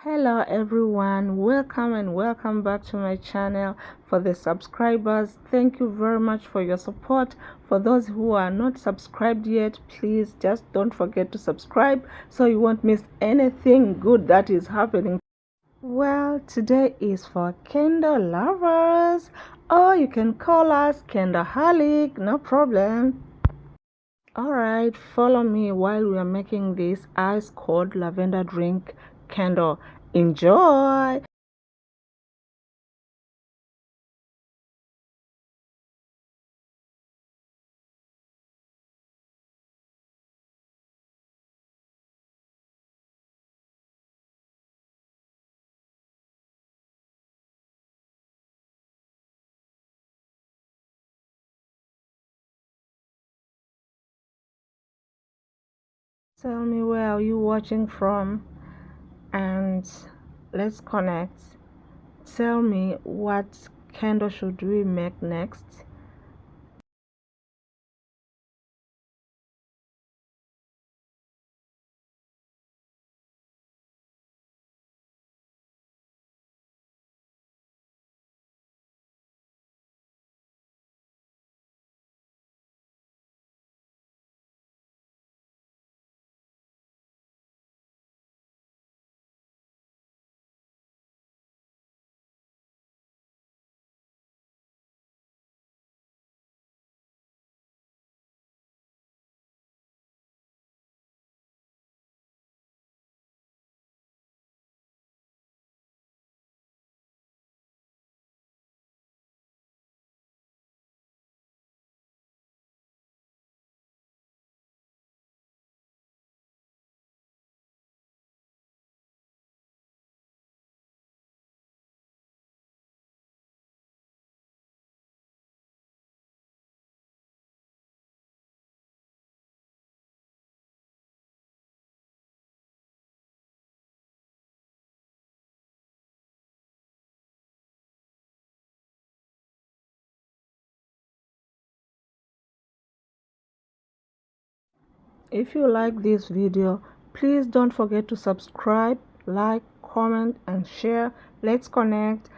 Hello everyone, welcome and welcome back to my channel. For the subscribers, thank you very much for your support. For those who are not subscribed yet, please just don't forget to subscribe so you won't miss anything good that is happening. Well, today is for candle lovers, or you can call us candleholic, no problem. Alright, follow me while we are making this ice cold lavender drink candle. Enjoy! Tell me where are you watching from and let's connect. Tell me what candle should we make next. If you like this video, please don't forget to subscribe, like, comment and share. Let's connect.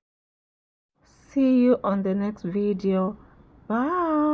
See you on the next video. Bye.